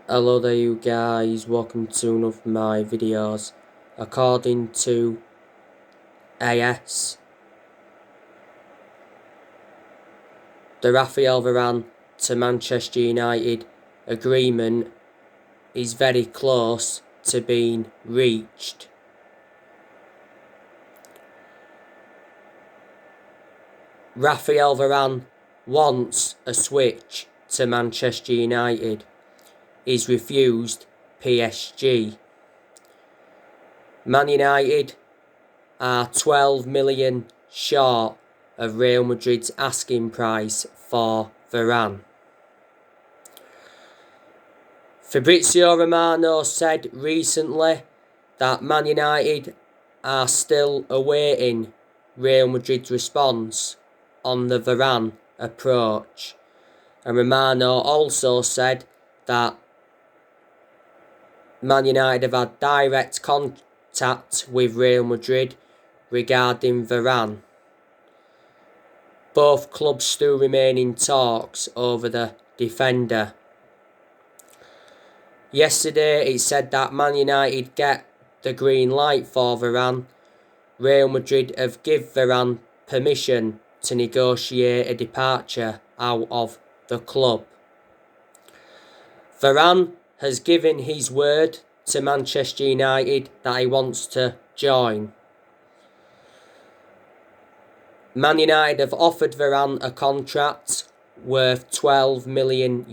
Hello there you guys, welcome to one of my videos. According to AS, the Raphael Varane to Manchester United agreement is very close to being reached. Raphael Varane wants a switch to Manchester United. He's refused PSG. Man United are 12 million short of Real Madrid's asking price for Varane. Fabrizio Romano said recently that Man United are still awaiting Real Madrid's response on the Varane approach. And Romano also said that Man United have had direct contact with Real Madrid regarding Varane. Both clubs still remain in talks over the defender. Yesterday it said that Man United get the green light for Varane. Real Madrid have given Varane permission to negotiate a departure out of the club. Varane has given his word to Manchester United that he wants to join. Man United have offered Varane a contract worth €12 million.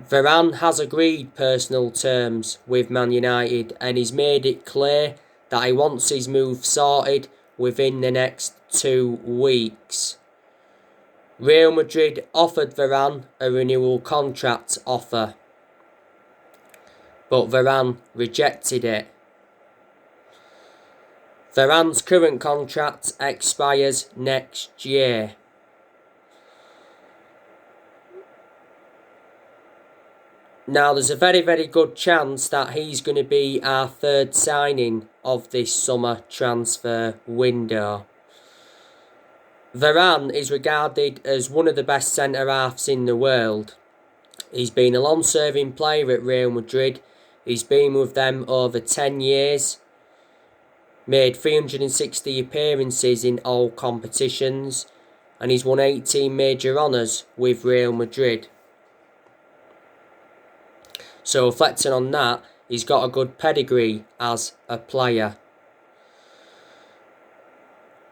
Varane has agreed personal terms with Man United and he's made it clear that he wants his move sorted within the next 2 weeks. Real Madrid offered Varane a renewal contract offer, but Varane rejected it. Varane's current contract expires next year. Now, there's a very, very good chance that he's going to be our third signing of this summer transfer window. Varane is regarded as one of the best centre-halves in the world. He's been a long-serving player at Real Madrid. He's been with them over 10 years. Made 360 appearances in all competitions. And he's won 18 major honours with Real Madrid. So reflecting on that, he's got a good pedigree as a player.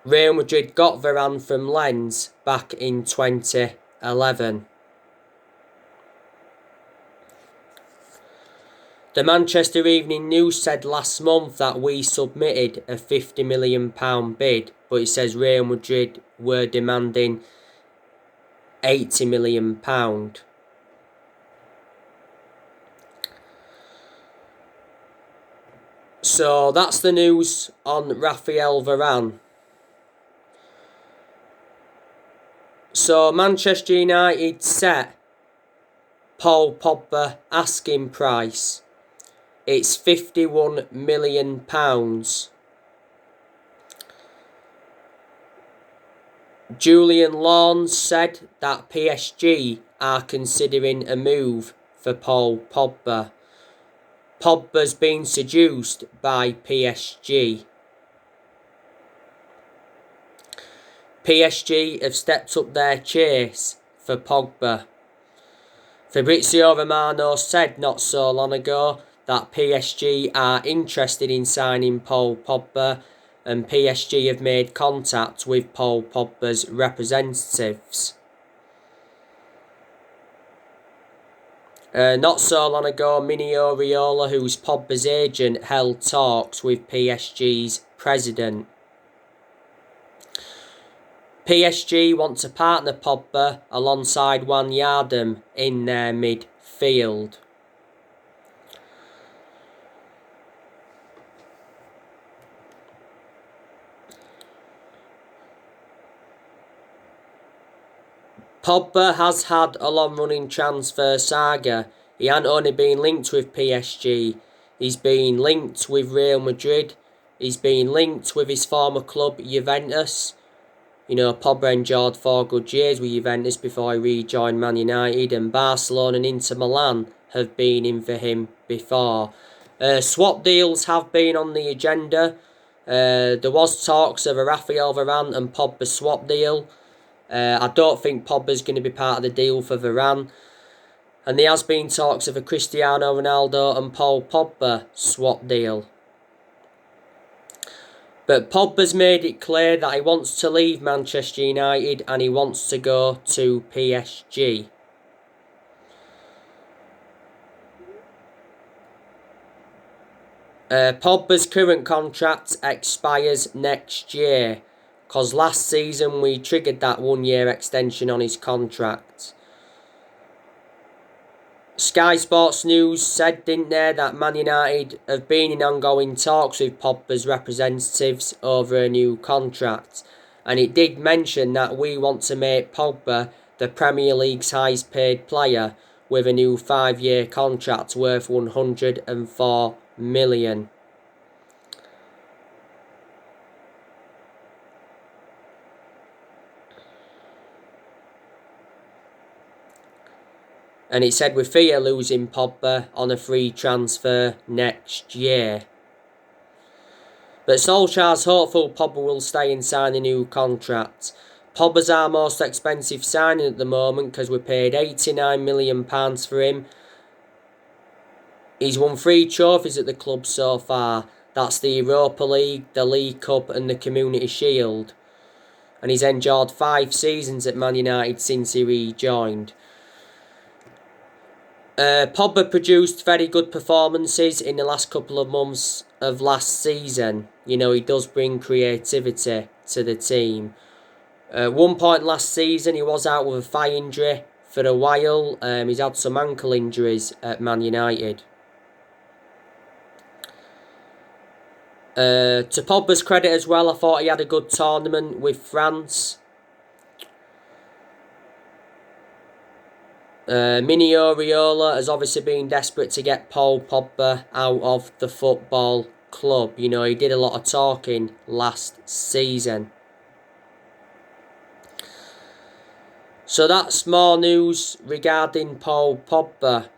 Real Madrid got Varane from Lens back in 2011. The Manchester Evening News said last month that we submitted a £50 million bid, but it says Real Madrid were demanding £80 million. So that's the news on Raphael Varane. So Manchester United set Paul Pogba asking price. It's £51 million. Julian Lawns said that PSG are considering a move for Paul Pogba. Pogba's been seduced by PSG. PSG have stepped up their chase for Pogba. Fabrizio Romano said not so long ago that PSG are interested in signing Paul Pogba, and PSG have made contact with Paul Pogba's representatives. Not so long ago, Mino Raiola, who's Pogba's agent, held talks with PSG's president. PSG want to partner Pogba alongside Wijnaldum in their midfield. Pogba has had a long-running transfer saga. He hasn't only been linked with PSG, he's been linked with Real Madrid, he's been linked with his former club Juventus. You know, Pogba enjoyed 4 good years with Juventus before he rejoined Man United, and Barcelona and Inter Milan have been in for him before. Swap deals have been on the agenda. There was talks of a Raphael Varane and Pogba swap deal. I don't think Pogba's going to be part of the deal for Varane. And there has been talks of a Cristiano Ronaldo and Paul Pogba swap deal. But Pogba's made it clear that he wants to leave Manchester United and he wants to go to PSG. Pogba's current contract expires next year, because last season we triggered that 1-year extension on his contract. Sky Sports News said, didn't they, that Man United have been in ongoing talks with Pogba's representatives over a new contract. And it did mention that we want to make Pogba the Premier League's highest paid player with a new 5-year contract worth 104 million. And it said we fear losing Pogba on a free transfer next year. But Solskjaer's hopeful Pogba will stay and sign a new contract. Pogba's our most expensive signing at the moment because we paid £89 million for him. He's won 3 trophies at the club so far. That's the Europa League, the League Cup and the Community Shield. And he's enjoyed 5 seasons at Man United since he rejoined. Pogba produced very good performances in the last couple of months of last season. You know, he does bring creativity to the team. At one point last season, he was out with a thigh injury for a while. He's had some ankle injuries at Man United. To Pogba's credit as well, I thought he had a good tournament with France. Mini Oriola has obviously been desperate to get Paul Pogba out of the football club. You know, he did a lot of talking last season. So that's more news regarding Paul Pogba.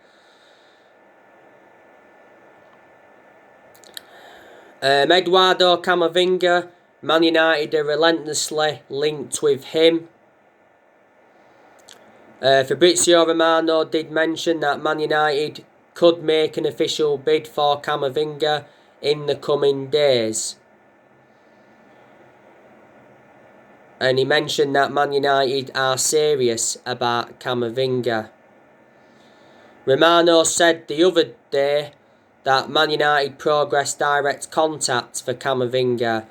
Eduardo Camavinga, Man United are relentlessly linked with him. Fabrizio Romano did mention that Man United could make an official bid for Camavinga in the coming days. And he mentioned that Man United are serious about Camavinga. Romano said the other day that Man United progressed direct contact for Camavinga,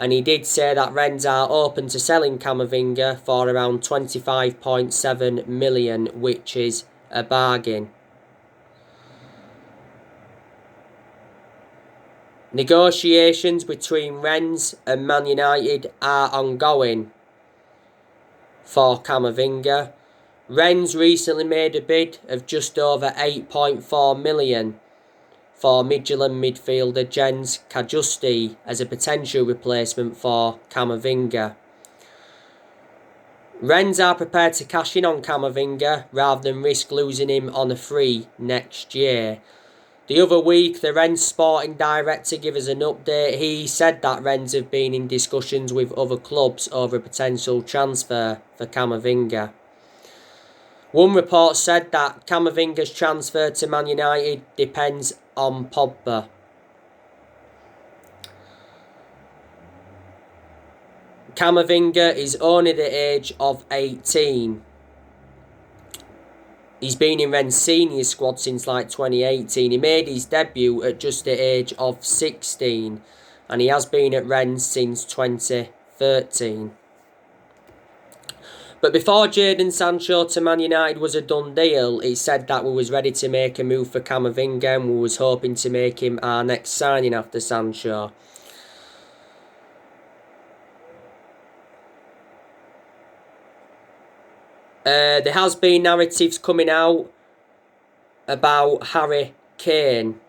and he did say that Rennes are open to selling Camavinga for around 25.7 million, which is a bargain. Negotiations between Rennes and Man United are ongoing for Camavinga. Rennes recently made a bid of just over 8.4 million for Midtjylland midfielder Jens Kajusti as a potential replacement for Camavinga. Rennes are prepared to cash in on Camavinga rather than risk losing him on a free next year. The other week, the Rennes sporting director gave us an update. He said that Rennes have been in discussions with other clubs over a potential transfer for Camavinga. One report said that Camavinga's transfer to Man United depends on Pogba. Camavinga is only the age of 18. He's been in Rennes' senior squad since like 2018. He made his debut at just the age of 16. And he has been at Rennes since 2013. But before Jadon Sancho to Man United was a done deal, it said that we was ready to make a move for Camavinga and we was hoping to make him our next signing after Sancho. There has been narratives coming out about Harry Kane.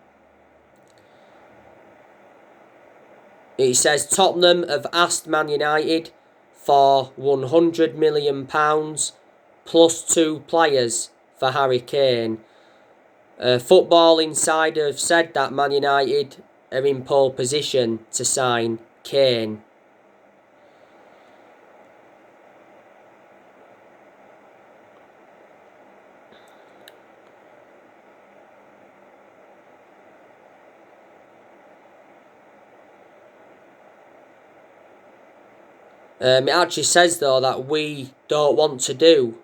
It says Tottenham have asked Man United for £100 million plus 2 players for Harry Kane. Football Insider have said that Man United are in pole position to sign Kane. It actually says though that we don't want to do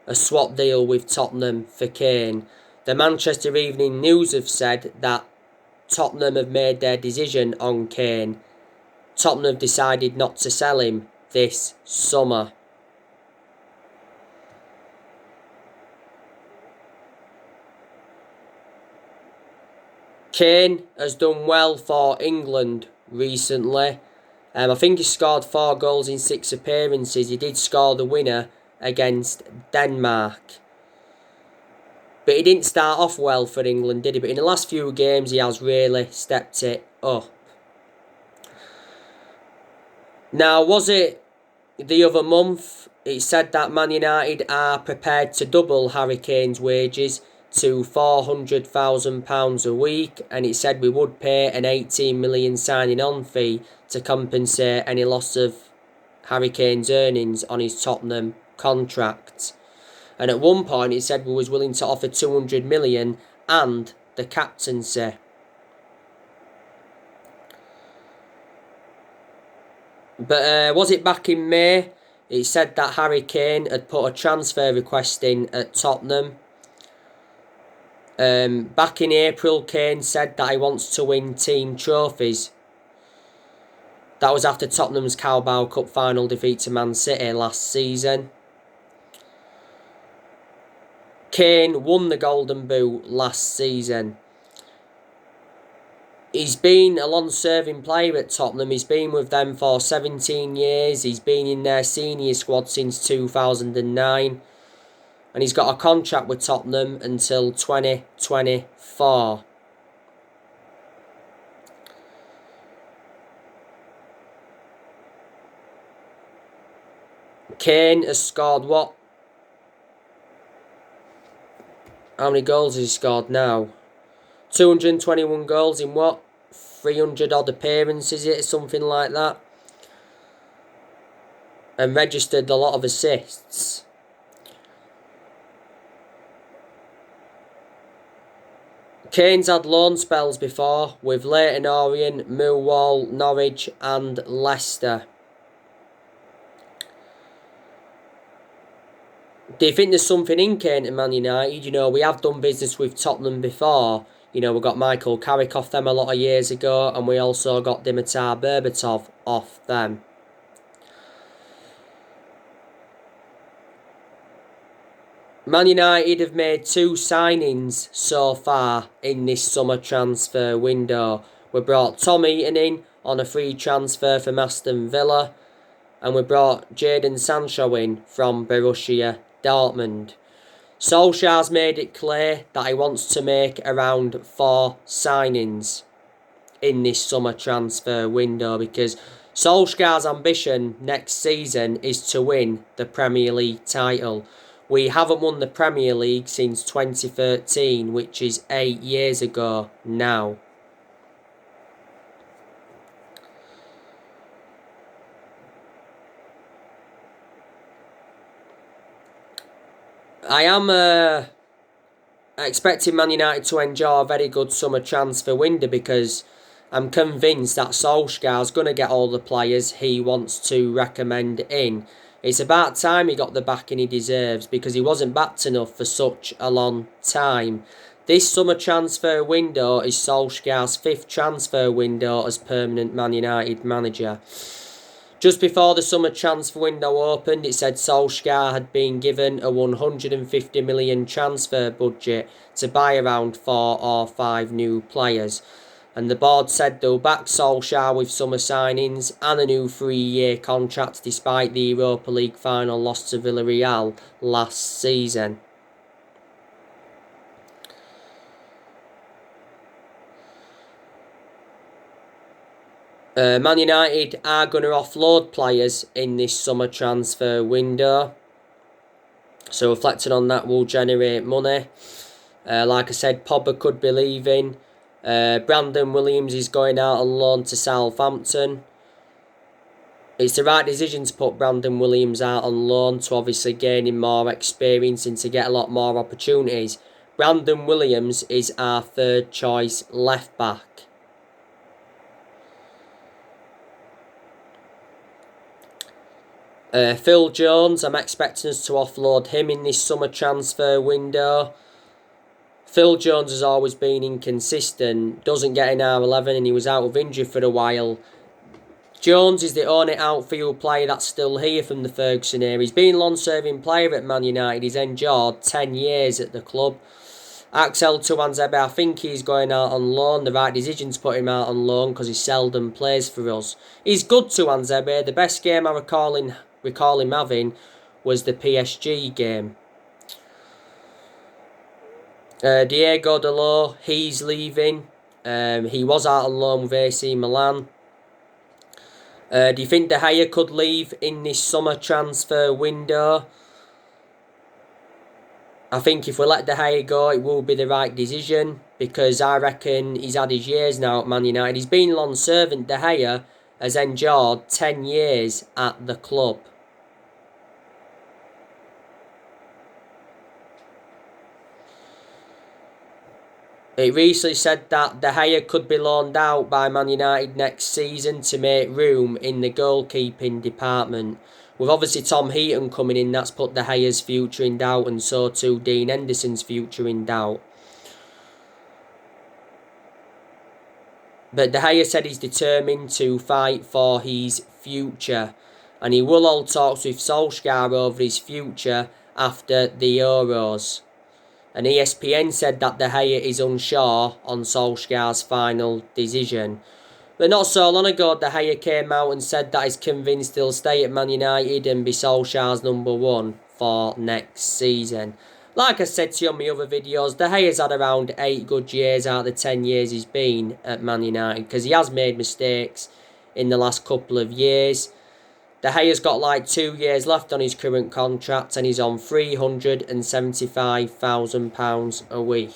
a swap deal with Tottenham for Kane. The Manchester Evening News have said that Tottenham have made their decision on Kane. Tottenham have decided not to sell him this summer. Kane has done well for England recently. I think he scored 4 goals in 6 appearances. He did score the winner against Denmark. But he didn't start off well for England, did he? But in the last few games, he has really stepped it up. Now, was it the other month? It said that Man United are prepared to double Harry Kane's wages to £400,000 a week, and it said we would pay an 18 million signing on fee to compensate any loss of Harry Kane's earnings on his Tottenham contract. And at one point it said we was willing to offer 200 million and the captaincy. But was it back in May? It said that Harry Kane had put a transfer request in at Tottenham. Back in April, Kane said that he wants to win team trophies. That was after Tottenham's Carabao Cup final defeat to Man City last season. Kane won the Golden Boot last season. He's been a long-serving player at Tottenham. He's been with them for 17 years. He's been in their senior squad since 2009. And he's got a contract with Tottenham until 2024. Kane has scored what? How many goals has he scored now? 221 goals in what? 300 odd appearances, is it? Something like that. And registered a lot of assists. Kane's had loan spells before with Leyton Orient, Millwall, Norwich and Leicester. Do you think there's something in Kane at Man United? You know, we have done business with Tottenham before. You know, we got Michael Carrick off them a lot of years ago, and we also got Dimitar Berbatov off them. Man United have made 2 signings so far in this summer transfer window. We brought Tom Eaton in on a free transfer from Aston Villa, and we brought Jadon Sancho in from Borussia Dortmund. Solskjaer's made it clear that he wants to make around 4 signings in this summer transfer window, because Solskjaer's ambition next season is to win the Premier League title. We haven't won the Premier League since 2013, which is 8 years ago now. I am expecting Man United to enjoy a very good summer transfer window, because I'm convinced that Solskjaer's going to get all the players he wants to recommend in. It's about time he got the backing he deserves, because he wasn't backed enough for such a long time. This summer transfer window is Solskjaer's 5th transfer window as permanent Man United manager. Just before the summer transfer window opened, it said Solskjaer had been given a 150 million transfer budget to buy around 4 or 5 new players. And the board said they'll back Solskjaer with summer signings and a new 3-year contract despite the Europa League final loss to Villarreal last season. Man United are going to offload players in this summer transfer window. So reflecting on that will generate money. Like I said, Pogba could be leaving. Brandon Williams is going out on loan to Southampton. It's the right decision to put Brandon Williams out on loan to obviously gaining more experience and to get a lot more opportunities. Brandon Williams is our third choice left back. Phil Jones, I'm expecting us to offload him in this summer transfer window. Phil Jones has always been inconsistent, doesn't get in our 11 and he was out of injury for a while. Jones is the only outfield player that's still here from the Ferguson era. He's been a long-serving player at Man United. He's endured 10 years at the club. Axel Tuanzebe, I think he's going out on loan. The right decision to put him out on loan because he seldom plays for us. He's good, Tuanzebe. The best game I recall him having was the PSG game. Diego Dalot, he's leaving. He was out on loan with AC Milan. Do you think De Gea could leave in this summer transfer window? I think if we let De Gea go, it will be the right decision because I reckon he's had his years now at Man United. He's been long servant. De Gea has endured 10 years at the club. It recently said that De Gea could be loaned out by Man United next season to make room in the goalkeeping department. With obviously Tom Heaton coming in, that's put De Gea's future in doubt, and so too Dean Henderson's future in doubt. But De Gea said he's determined to fight for his future, and he will hold talks with Solskjaer over his future after the Euros. And ESPN said that De Gea is unsure on Solskjaer's final decision. But not so long ago, De Gea came out and said that he's convinced he'll stay at Man United and be Solskjaer's number one for next season. Like I said to you on my other videos, De Gea's had around 8 good years out of the 10 years he's been at Man United, because he has made mistakes in the last couple of years. De Gea's got like 2 years left on his current contract and he's on £375,000 a week.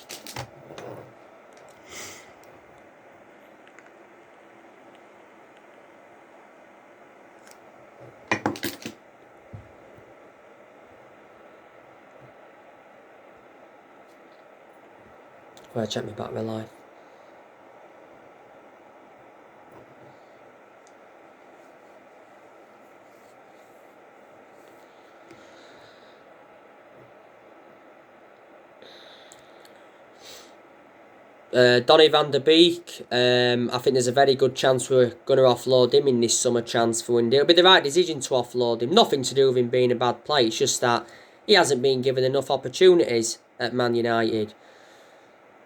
Where I check my battery life. Donny van der Beek, I think there's a very good chance we're going to offload him in this summer transfer window. It'll be the right decision to offload him. Nothing to do with him being a bad player. It's just that he hasn't been given enough opportunities at Man United.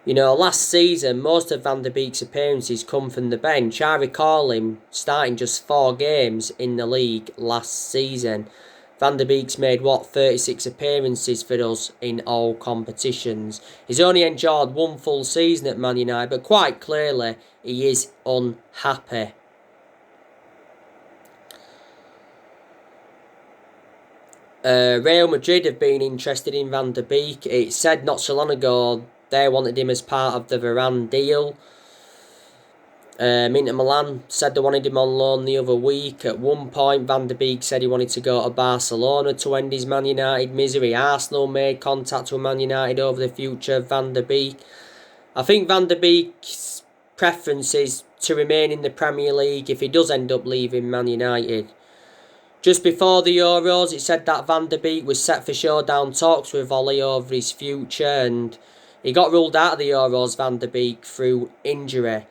You know, last season, most of Van der Beek's appearances come from the bench. I recall him starting just 4 games in the league last season. Van der Beek's made, 36 appearances for us in all competitions. He's only enjoyed 1 full season at Man United, but quite clearly, he is unhappy. Real Madrid have been interested in Van der Beek. It said not so long ago they wanted him as part of the Varane deal. Inter Milan said they wanted him on loan the other week. At one point, Van der Beek said he wanted to go to Barcelona to end his Man United misery. Arsenal made contact with Man United over the future of Van der Beek. I think Van der Beek's preference is to remain in the Premier League if he does end up leaving Man United. Just before the Euros, it said that Van der Beek was set for showdown talks with Ollie over his future, and he got ruled out of the Euros, Van der Beek, through injury.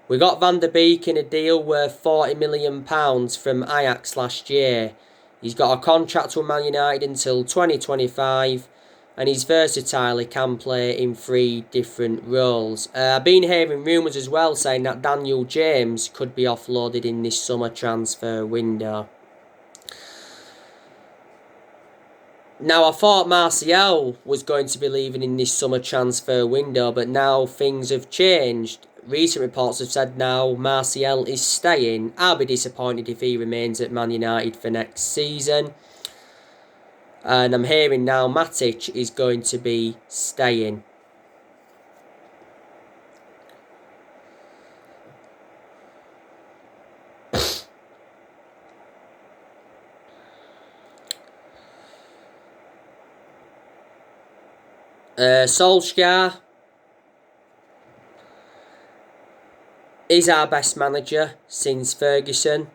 We got Van der Beek in a deal worth £40 million from Ajax last year. He's got a contract with Man United until 2025, and he's versatile. He can play in 3 different roles. I've been hearing rumours as well saying that Daniel James could be offloaded in this summer transfer window. Now, I thought Martial was going to be leaving in this summer transfer window, but now things have changed. recent reports have said now Martial is staying. I'll be disappointed if he remains at Man United for next season. And I'm hearing now Matic is going to be staying. Solskjaer is our best manager since Ferguson.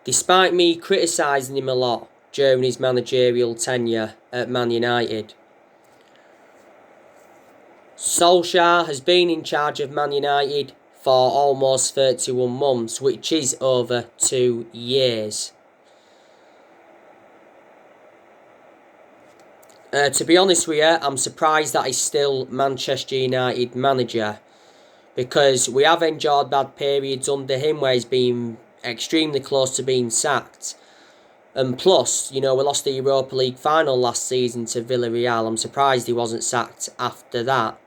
Despite me criticising him a lot during his managerial tenure at Man United, Solskjaer has been in charge of Man United for almost 31 months, which is over 2 years. To be honest with you, I'm surprised that he's still Manchester United manager, because we have enjoyed bad periods under him where he's been extremely close to being sacked. And plus, we lost the Europa League final last season to Villarreal. I'm surprised he wasn't sacked after that.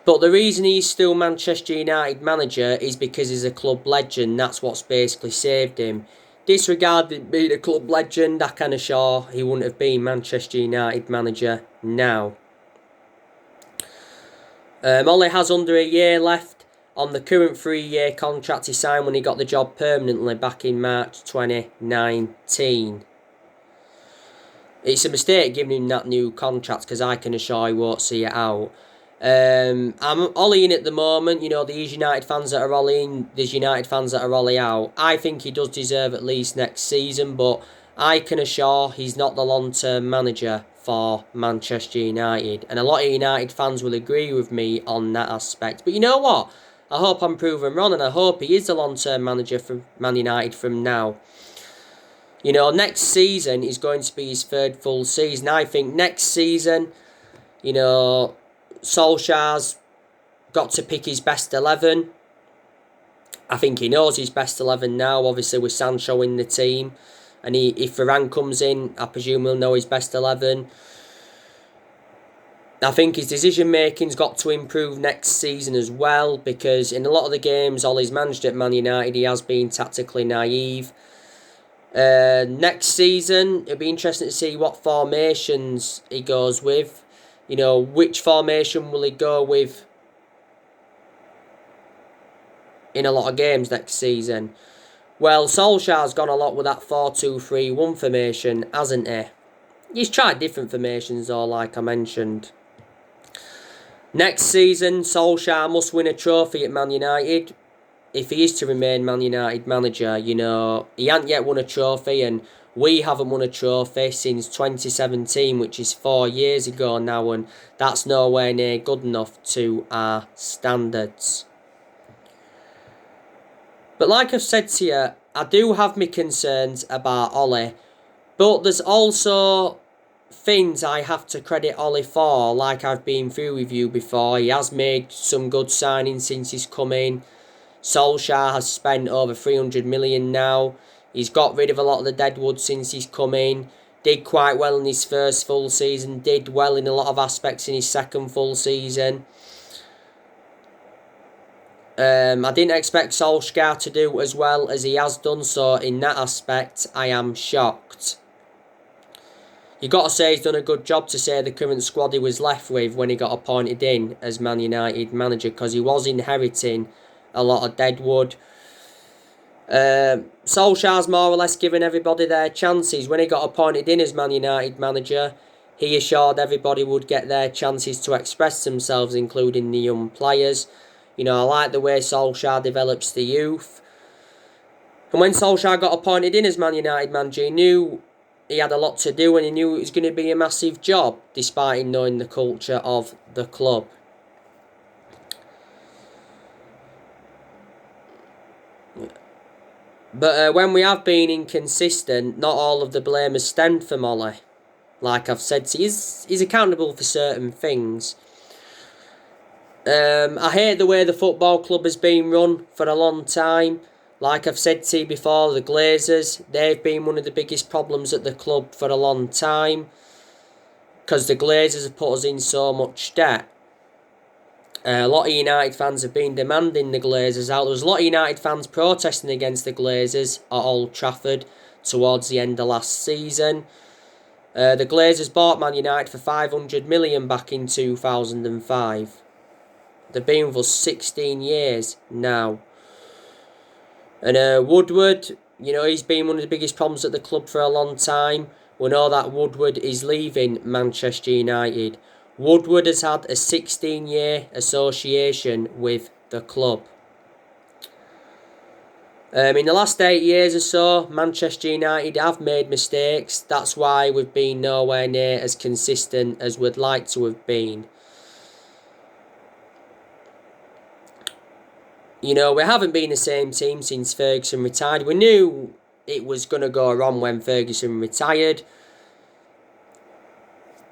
But the reason he's still Manchester United manager is because he's a club legend. That's what's basically saved him. Disregarding being a club legend, I can assure he wouldn't have been Manchester United manager now. Ole has under a year left on the current 3-year contract he signed when he got the job permanently back in March 2019. It's a mistake giving him that new contract, because I can assure he won't see it out. I'm Ollie at the moment. These United fans that are Ollie in, there's United fans that are Ollie out. I think he does deserve at least next season, but I can assure he's not the long-term manager for Manchester United. And a lot of United fans will agree with me on that aspect. But you know what? I hope I'm proven wrong, and I hope he is the long-term manager for Man United from now. Next season is going to be his 3rd full season. I think next season, Solskjaer's got to pick his best 11. I think he knows his best 11 now, obviously with Sancho in the team. And if Varane comes in, I presume he'll know his best 11. I think his decision-making's got to improve next season as well, because in a lot of the games Ollie's managed at Man United, he has been tactically naive. Next season, it'll be interesting to see what formations he goes with. Which formation will he go with in a lot of games next season? Well, Solskjaer's gone a lot with that 4-2-3-1 formation, hasn't he? He's tried different formations though, like I mentioned. Next season, Solskjaer must win a trophy at Man United if he is to remain Man United manager. He hasn't yet won a trophy, and we haven't won a trophy since 2017, which is 4 years ago now, and that's nowhere near good enough to our standards. But like I've said to you, I do have my concerns about Ole, but there's also things I have to credit Ole for, like I've been through with you before. He has made some good signings since he's come in. Solskjaer has spent over 300 million now. He's got rid of a lot of the deadwood since he's come in. Did quite well in his 1st full season. Did well in a lot of aspects in his 2nd full season. I didn't expect Solskjaer to do as well as he has done, so in that aspect, I am shocked. You got to say he's done a good job to say the current squad he was left with when he got appointed in as Man United manager, because he was inheriting a lot of deadwood. Solskjaer's more or less given everybody their chances. When he got appointed in as Man United manager, he assured everybody would get their chances to express themselves, including the young players. I like the way Solskjaer develops the youth. And when Solskjaer got appointed in as Man United manager, he knew he had a lot to do, and he knew it was going to be a massive job, despite him knowing the culture of the club. But when we have been inconsistent, not all of the blame has stemmed from Ole. Like I've said to you, he's accountable for certain things. I hate the way the football club has been run for a long time. Like I've said to you before, the Glazers, they've been one of the biggest problems at the club for a long time, because the Glazers have put us in so much debt. A lot of United fans have been demanding the Glazers out. There was a lot of United fans protesting against the Glazers at Old Trafford towards the end of last season. The Glazers bought Man United for 500 million back in 2005. They've been with us 16 years now. And Woodward, you know, he's been one of the biggest problems at the club for a long time. We know that Woodward is leaving Manchester United. Woodward has had a 16-year association with the club. In the last 8 years or so, Manchester United have made mistakes. That's why we've been nowhere near as consistent as we'd like to have been. You know, we haven't been the same team since Ferguson retired. We knew it was going to go wrong when Ferguson retired.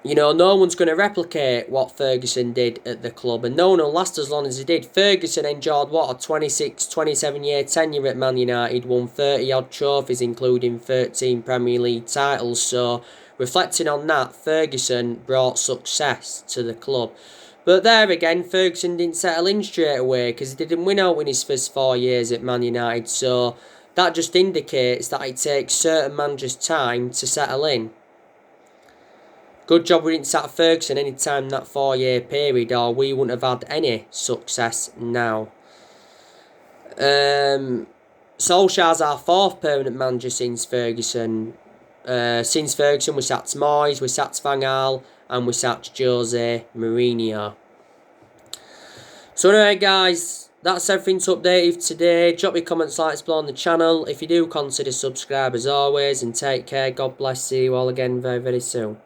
You know, no one's going to replicate what Ferguson did at the club, and no one will last as long as he did. Ferguson enjoyed, what, a 26, 27-year tenure at Man United, won 30-odd trophies, including 13 Premier League titles. So, reflecting on that, Ferguson brought success to the club. But there again, Ferguson didn't settle in straight away because he didn't win out in his first 4 years at Man United. So, that just indicates that it takes certain managers time to settle in. Good job we didn't sack Ferguson any time in that 4-year period, or we wouldn't have had any success now. Solskjaer's our 4th permanent manager since Ferguson. Since Ferguson, we sacked Moyes, we sacked Van Gaal, and we sacked Jose Mourinho. So anyway, guys, that's everything to update you today. Drop your comments, likes below on the channel. If you do, consider subscribe as always, and take care. God bless you all again very, very soon.